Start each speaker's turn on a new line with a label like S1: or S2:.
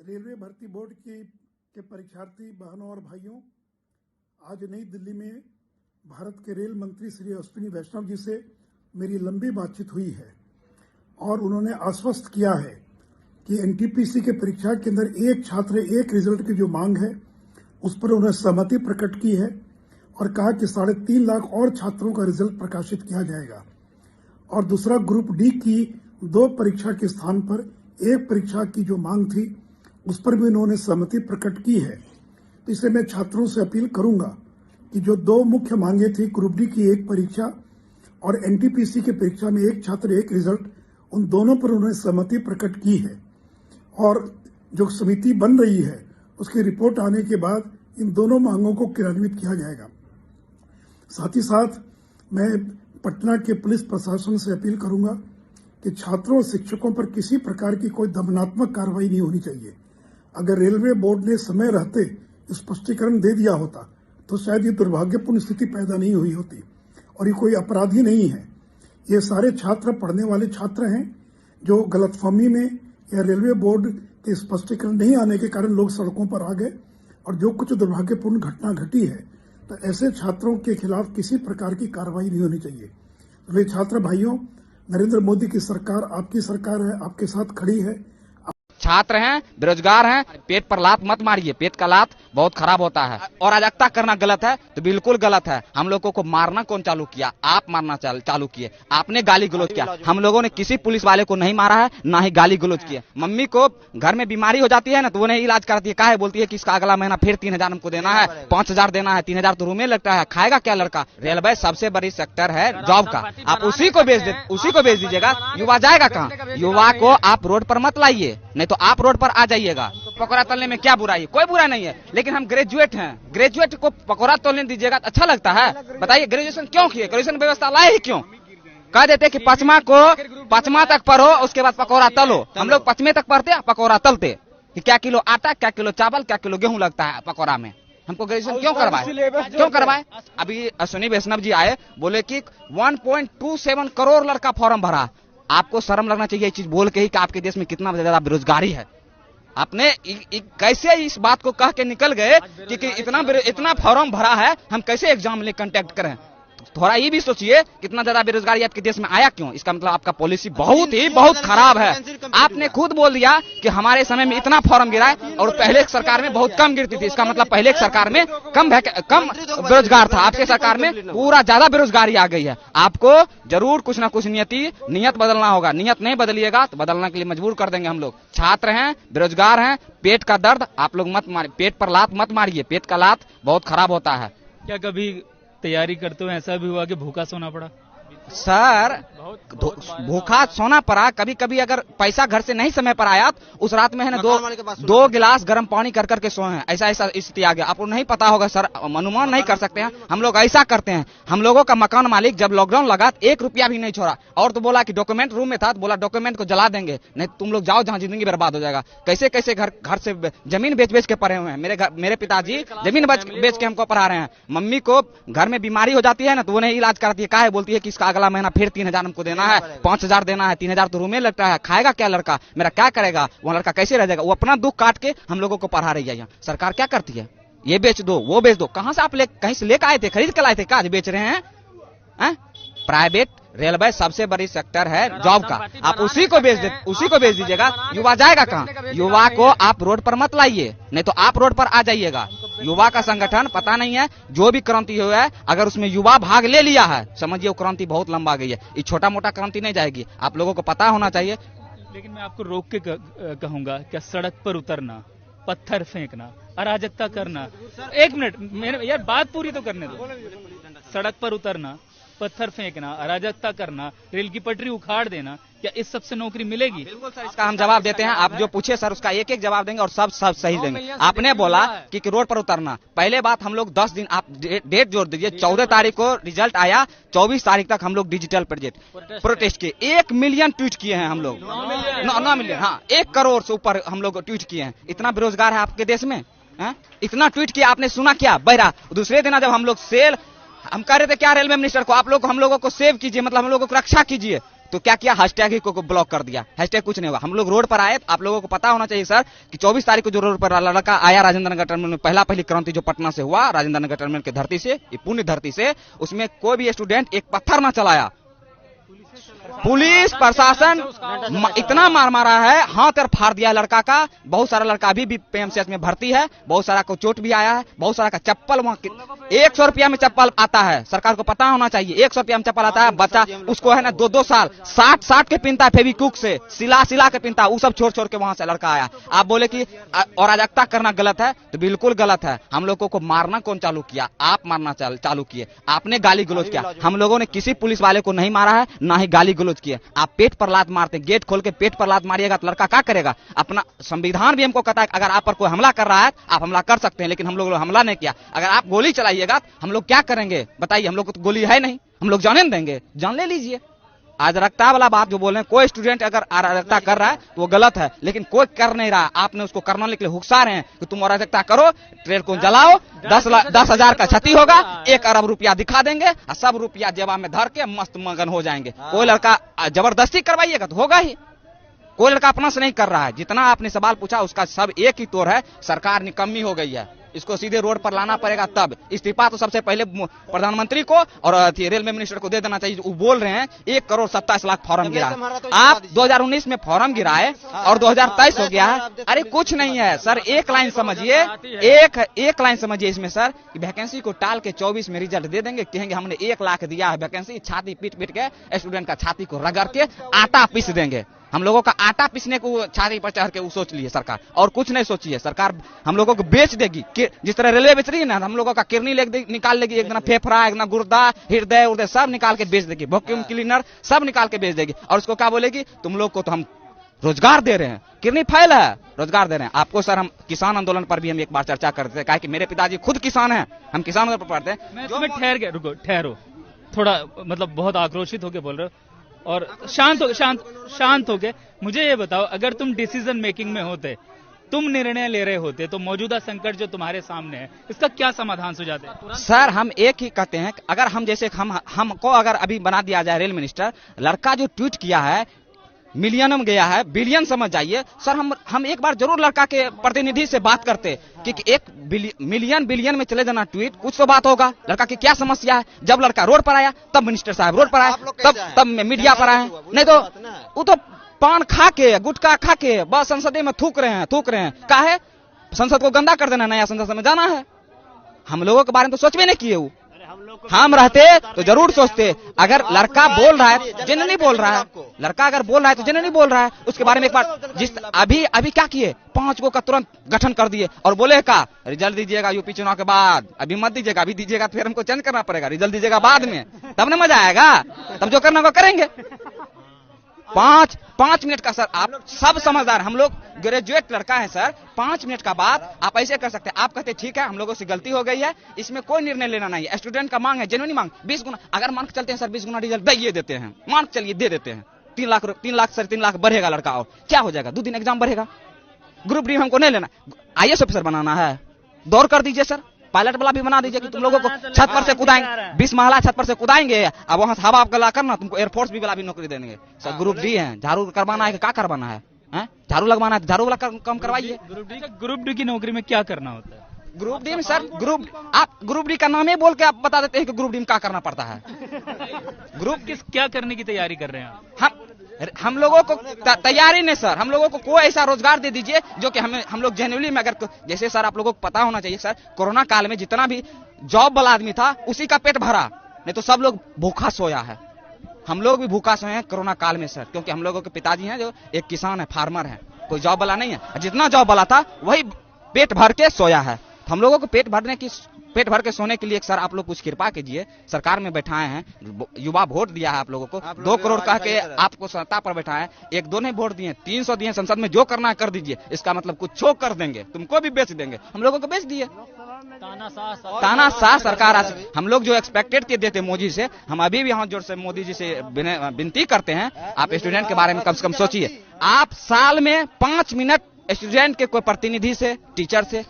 S1: Railway भर्ती board के परीक्षार्थी बहनों और भाइयों, आज नई दिल्ली में भारत के रेल मंत्री श्री अश्विनी वैष्णव जी से मेरी लंबी बातचीत हुई है और उन्होंने आश्वस्त किया है कि एनटीपीसी के परीक्षा के अंदर एक छात्र एक रिजल्ट की जो मांग है उस पर उन्होंने सहमति प्रकट की है और कहा कि 3.5 लाख और छात्रों का रिजल्ट प्रकाशित किया जाएगा। और दूसरा, ग्रुप डी की 2 परीक्षा के स्थान पर एक परीक्षा की जो मांग थी उस पर भी उन्होंने सहमति प्रकट की है। तो इसलिए मैं छात्रों से अपील करूंगा कि जो 2 मुख्य मांगे थी, ग्रुप डी की एक परीक्षा और एनटीपीसी की परीक्षा में एक छात्र एक रिजल्ट, उन दोनों पर उन्होंने सहमति प्रकट की है और जो समिति बन रही है उसकी रिपोर्ट आने के बाद इन दोनों मांगों को क्रियान्वित किया जाएगा। साथ ही साथ मैं पटना के पुलिस प्रशासन से अपील करूंगा कि छात्रों और शिक्षकों पर किसी प्रकार की कोई दमनात्मक कार्रवाई नहीं होनी चाहिए। अगर रेलवे बोर्ड ने समय रहते स्पष्टीकरण दे दिया होता तो शायद ये दुर्भाग्यपूर्ण स्थिति पैदा नहीं हुई होती। और ये कोई अपराधी नहीं है, ये सारे छात्र पढ़ने वाले छात्र हैं जो गलतफहमी में या रेलवे बोर्ड के स्पष्टीकरण नहीं आने के कारण लोग सड़कों पर आ गए और जो कुछ दुर्भाग्यपूर्ण घटना घटी है, तो ऐसे छात्रों के खिलाफ किसी प्रकार की कार्रवाई नहीं होनी चाहिए। तो मेरे छात्र भाइयों, नरेंद्र मोदी की सरकार आपकी सरकार है, आपके साथ खड़ी है।
S2: छात्र हैं, बेरोजगार हैं, पेट पर लात मत मारिए, पेट का लात बहुत खराब होता है। और अराजकता करना गलत है तो बिल्कुल गलत है। हम लोगों को मारना कौन चालू किया? आप मारना चालू किए, आपने गाली गलौज किया। हम लोगों ने किसी पुलिस वाले को नहीं मारा है, ना ही गाली गलौज किया। मम्मी को घर में बीमारी हो जाती है ना तो वो नहीं इलाज कराती है, काहे बोलती है कि इसका अगला महीना फिर 3,000 हमको देना है, 5,000 देना है, 3,000 तो रूम में लगता है, खाएगा क्या लड़का? रेलवे सबसे बड़ी सेक्टर है जॉब का, आप उसी को बेच दीजिएगा। युवा जाएगा कहाँ? युवा को आप रोड पर मत लाइए, नहीं तो आप रोड पर आ जाइएगा। पकौड़ा तलने में क्या बुराई? कोई बुरा नहीं है, लेकिन हम ग्रेजुएट हैं, ग्रेजुएट को पकौड़ा तोलने दीजिएगा तो अच्छा लगता है? बताइए, ग्रेजुएशन क्यों किए? ग्रेजुएशन व्यवस्था लाए ही क्यों? कह देते कि 5वां तक पढ़ो, उसके बाद पकौड़ा तलो। हम लोग 5वें तक पढ़ते, पकौड़ा तलते कि क्या किलो आटा, क्या किलो चावल, क्या किलो गेहूं लगता है पकौड़ा में। हमको ग्रेजुएशन क्यों करवाए? अभी अश्विनी वैष्णव जी आए, बोले कि 1.27 करोड़ लड़का फॉर्म भरा। आपको शर्म लगना चाहिए चीज बोल के ही कि आपके देश में कितना ज्यादा बेरोजगारी है। आपने कैसे इस बात को कह के निकल गए कि इतना फॉर्म भरा है, हम कैसे एग्जाम ले कंडक्ट करें? थोड़ा ये भी सोचिए, कितना ज्यादा बेरोजगारी आपके देश में आया क्यों? इसका मतलब आपका पॉलिसी बहुत खराब है। आपने खुद बोल दिया कि हमारे समय में इतना फॉर्म गिरा है और पहले एक सरकार में बहुत कम गिरती थी। इसका मतलब पहले एक सरकार में कम बेरोजगार था, आपके सरकार में पूरा ज्यादा बेरोजगारी आ गई है। आपको जरूर कुछ ना कुछ नियत बदलना होगा। नियत नहीं बदलिएगा तो बदलने के लिए मजबूर कर देंगे हम लोग। छात्र हैं, बेरोजगार हैं, पेट का दर्द आप लोग मत मारिए, पेट पर लात मत मारिए, पेट का लात बहुत खराब होता है।
S3: क्या कभी तैयारी करते हुए ऐसा भी हुआ कि भूखा सोना पड़ा?
S2: सर, भूखा सोना पड़ा। कभी कभी अगर पैसा घर से नहीं समय पर आया तो उस रात में है ना 2 गिलास गर्म पानी कर करके सोए हैं। ऐसा स्थिति आ गया। आपको नहीं पता होगा सर, अनुमान नहीं कर सकते हैं। हम लोग ऐसा करते हैं। हम लोगों का मकान मालिक जब लॉकडाउन लगा 1 रुपया भी नहीं छोड़ा और तो बोला कि डॉक्यूमेंट रूम में था तो बोला डॉक्यूमेंट को जला देंगे, नहीं तुम लोग जाओ जहां जिंदगी बर्बाद हो जाएगा। कैसे घर से जमीन बेच के पढ़े हुए हैं। मेरे पिताजी जमीन बेच के हमको पढ़ा रहे हैं। मम्मी को घर में बीमारी हो जाती है ना तो वो नहीं इलाज कराती है, काहे बोलती है कि इसका अगला महीना फिर 3,000 हमको देना है, 5,000 देना है, 3,000 तो रूम में लगता है, खाएगा क्या लड़का? मेरा क्या करेगा? वो लड़का कैसे रह जाएगा? वो अपना दुख काट के हम लोगों को पढ़ा रही है। यहाँ सरकार क्या करती है? ये बेच दो, वो बेच दो। कहां से आप कहीं से लेकर आए थे? खरीद कर लाए थे? काज बेच रहे हैं? प्राइवेट रेलवे सबसे बड़ी सेक्टर है जॉब का, आप उसी को बेच दीजिएगा। युवा जाएगा कहाँ? युवा को आप रोड पर मत लाइए, नहीं तो आप रोड पर आ जाइएगा। युवा का संगठन पता नहीं है, जो भी क्रांति हुआ है अगर उसमें युवा भाग ले लिया है, समझिए वो क्रांति बहुत लंबा गई है। ये छोटा मोटा क्रांति नहीं जाएगी, आप लोगों को पता होना चाहिए।
S3: लेकिन मैं आपको रोक के कहूंगा, क्या सड़क पर उतरना, पत्थर फेंकना, अराजकता करना, 1 मिनट यार बात पूरी तो करने दो। सड़क पर उतरना, पत्थर फेंकना, अराजकता करना, रेल की पटरी उखाड़ देना, क्या इस सब से नौकरी मिलेगी?
S2: बिल्कुल सर, इसका हम जवाब देते हैं। आप जो पूछे सर उसका एक जवाब देंगे और सब सही देंगे। आपने बोला कि रोड पर उतरना, पहले बात हम लोग 10 दिन, आप डेट जोड़ दीजिए। 14 तारीख को रिजल्ट आया, 24 तारीख तक हम लोग डिजिटल प्रोटेस्ट किए। 1 मिलियन ट्वीट किए हैं हम लोग, 9 मिलियन, हाँ 1 करोड़ से ऊपर हम लोग ट्वीट किए हैं। इतना बेरोजगार है आपके देश में? इतना ट्वीट किया, आपने सुना क्या? बहरा। दूसरे दिन जब हम लोग हम कह रहे थे क्या रेलवे मिनिस्टर को, आप लोग हम लोगों को सेव कीजिए, मतलब हम लोगों को रक्षा कीजिए, तो क्या किया, हैशटैग ही को ब्लॉक कर दिया, हैशटैग कुछ नहीं हुआ। हम लोग रोड पर आए, आप लोगों को पता होना चाहिए सर कि 24 तारीख को जो रोड पर लड़का आया राजेंद्र नगर टर्मिनल में, पहली क्रांति जो पटना से हुआ राजेंद्र नगर टर्मिनल की धरती से, ये पुण्य धरती से, उसमें कोई भी स्टूडेंट एक पत्थर ना चलाया। पुलिस प्रशासन इतना मार मारा है, हाथ और फाड़ दिया लड़का का। बहुत सारा लड़का अभी भी पीएमसीएच में भर्ती है, बहुत सारा को चोट भी आया है, बहुत सारा का चप्पल वहां 100 रुपया में चप्पल आता है, सरकार को पता होना चाहिए। 100 रुपया में चप्पल आता है, बच्चा उसको है ना 2-2 साल 60 के पिनता है, फेविक्विक से सिला के पिनता, वो सब छोड़ के वहां से लड़का आया। आप बोले कि अराजकता करना गलत है, तो बिल्कुल गलत है। हम लोगों को मारना कौन चालू किया? आप मारना चालू किए, आपने गाली गलौज किया। हम लोगों ने किसी पुलिस वाले को नहीं मारा है, ना ही गाली गलौज किए। आप पेट पर लात मारते, गेट खोल के पेट पर लात मारिएगा तो लड़का क्या करेगा? अपना संविधान भी हमको कहता है अगर आप पर कोई हमला कर रहा है आप हमला कर सकते हैं, लेकिन हम लोग हमला नहीं किया। अगर आप गोली चलाइएगा हम लोग क्या करेंगे बताइए? हम लोग को तो गोली है नहीं, हम लोग जाने देंगे? जान ले लीजिए। अराजकता वाला बात जो बोल रहे हैं, कोई स्टूडेंट अगर अराजकता कर रहा है तो वो गलत है, लेकिन कोई कर नहीं रहा। आपने उसको करने के लिए हुक्सा रहे हैं कि तुम अराजकता करो, ट्रेन को जलाओ, 10,000 का क्षति होगा, 1 अरब रुपया दिखा देंगे और सब रुपया जेबा में धर के मस्त मगन हो जाएंगे। कोई लड़का जबरदस्ती करवाइएगा तो होगा ही, कोई लड़का अपना से नहीं कर रहा है। जितना आपने सवाल पूछा उसका सब एक ही तोर है, सरकार निकम्मी हो गई है, इसको सीधे रोड पर लाना पड़ेगा। तब इस्तीफा तो सबसे पहले प्रधानमंत्री को और रेलवे मिनिस्टर को दे देना चाहिए। वो बोल रहे हैं 1,27,00,000 फॉर्म गिरा, आप 2019 में फॉर्म गिराए और 2023 हो गया है। अरे कुछ नहीं है सर, एक लाइन समझिए, एक लाइन समझिए इसमें सर कि वैकेंसी को टाल के 24 में रिजल्ट दे देंगे, कहेंगे हमने 1 लाख दिया है वैकेंसी, छाती पीट के स्टूडेंट का छाती को रगड़ के आटा पीस देंगे। हम लोगों का आटा पीसने को छाती पर चढ़ के वो सोच लिए सरकार, और कुछ नहीं सोची है सरकार। हम लोगों को बेच देगी, जिस तरह रेलवे बेच रही है ना, हम लोगों का किडनी निकाल लेगी, एक दिन फेफड़ा, एक दिन गुर्दा, हृदय सब निकाल के बेच देगी, वैक्यूम क्लीनर सब निकाल के बेच देगी। और उसको क्या बोलेगी, तुम लोग को तो हम रोजगार दे रहे हैं, किडनी फाइल है, रोजगार दे रहे हैं आपको। सर हम किसान आंदोलन पर भी हम एक बार चर्चा करते थे, कहा कि मेरे पिताजी खुद किसान हैं, हम किसान आंदोलन पर पढ़ते हैं।
S3: जो मैं ठहर गया, रुको ठहरो थोड़ा, मतलब बहुत आक्रोशित होकर बोल रहे हो और शांत हो गए। मुझे ये बताओ, अगर तुम डिसीजन मेकिंग में होते, तुम निर्णय ले रहे होते, तो मौजूदा संकट जो तुम्हारे सामने है इसका क्या समाधान सुझाते?
S2: सर हम एक ही कहते हैं, अगर हम जैसे हमको अगर अभी बना दिया जाए रेल मिनिस्टर, लड़का जो ट्वीट किया है मिलियन में गया है, बिलियन समझ जाइए सर। हम एक बार जरूर लड़का के प्रतिनिधि से बात करते कि 1 बिलियन में चले जाना ट्वीट, कुछ तो बात होगा, लड़का की क्या समस्या है। जब लड़का रोड पर आया तब मिनिस्टर साहब रोड पर आए, तब मीडिया पर आए, नहीं तो वो तो पान खा के गुटखा खा के बस संसद में थूक रहे हैं। क्या है, संसद को गंदा कर देना, नया संसद में जाना है। हम लोगों के बारे में तो सोच भी नहीं किए। हम रहते तो जरूर सोचते। अगर लड़का बोल रहा है, जनरली बोल रहा है, लड़का अगर बोल रहा है तो जनरली बोल रहा है, उसके बारे में एक बार अभी क्या किए, 5 को का तुरंत गठन कर दिए और बोले का रिजल्ट दीजिएगा यूपी चुनाव के बाद, अभी मत दीजिएगा, अभी दीजिएगा तो फिर हमको चेंज करना पड़ेगा, रिजल्ट दीजिएगा बाद में, तब ना मजा आएगा, तब जो करना वो करेंगे। 5 मिनट का सर, आप सब समझदार, हम लोग ग्रेजुएट लड़का है सर, 5 मिनट का बात आप ऐसे कर सकते हैं। आप कहते ठीक है हम लोगों से गलती हो गई है, इसमें कोई निर्णय लेना नहीं है, स्टूडेंट का मांग है, जेन्युइन मांग, 20 गुना, अगर मान के चलते हैं सर 20 गुना रिजल्ट दे देते हैं, मान चलिए दे देते हैं, 3 लाख बढ़ेगा लड़का, और क्या हो जाएगा, 2 दिन एग्जाम बढ़ेगा। ग्रुप डी हमको नहीं लेना, IAS ऑफिसर बनाना है, दौड़ कर दीजिए सर, पायलट वाला भी बना दीजिए कि तुम लोगों को छत पर से कूदाएंगे, 20 महला छत पर से कूदाएंगे, अब वहां से हवा गला करना, तुमको एयरफोर्स भी वाला भी नौकरी देंगे सर। ग्रुप डी है, झाड़ू करवाना है कि क्या करवाना है, झाड़ू लगवाना है, झाड़ू वाला काम करवाइए।
S3: ग्रुप डी की नौकरी में क्या करना होता है?
S2: ग्रुप डी में सर, आप ग्रुप डी का नाम ही बोल के आप बता देते हैं कि ग्रुप डी में क्या करना पड़ता है।
S3: क्या करने की तैयारी कर रहे हैं
S2: हम लोगों को तैयारी नहीं सर, हम लोगों को कोई ऐसा रोजगार दे दीजिए जो कि हम लोग जेन्युइनली में, अगर जैसे सर आप लोगों को पता होना चाहिए सर, कोरोना काल में जितना भी जॉब वाला आदमी था उसी का पेट भरा, नहीं तो सब लोग भूखा सोया है। हम लोग भी भूखा सोए हैं कोरोना काल में सर, क्योंकि हम लोगों के पिताजी हैं जो एक किसान है, फार्मर है, कोई जॉब वाला नहीं है। जितना जॉब वाला था वही पेट भर के सोया है। हम लोगों को पेट भर के सोने के लिए सर आप लोग कुछ कृपा कीजिए, सरकार में बैठाए हैं, युवा वोट दिया है आप लोगों को, 2 करोड़ कह के आपको सत्ता पर बैठाए, 1-2 नहीं वोट दिए, 300 दिए संसद में, जो करना है कर दीजिए, इसका मतलब कुछ छो कर देंगे, तुमको भी बेच देंगे, हम लोगों को बेच दिए। तानाशाह सरकार, हम लोग जो एक्सपेक्टेड के देते मोदी से, हम अभी भी हाथ जोड़ से मोदी जी से विनती करते हैं, आप स्टूडेंट के बारे में कम से कम सोचिए। आप साल में 5 मिनट स्टूडेंट के कोई प्रतिनिधि से, टीचर से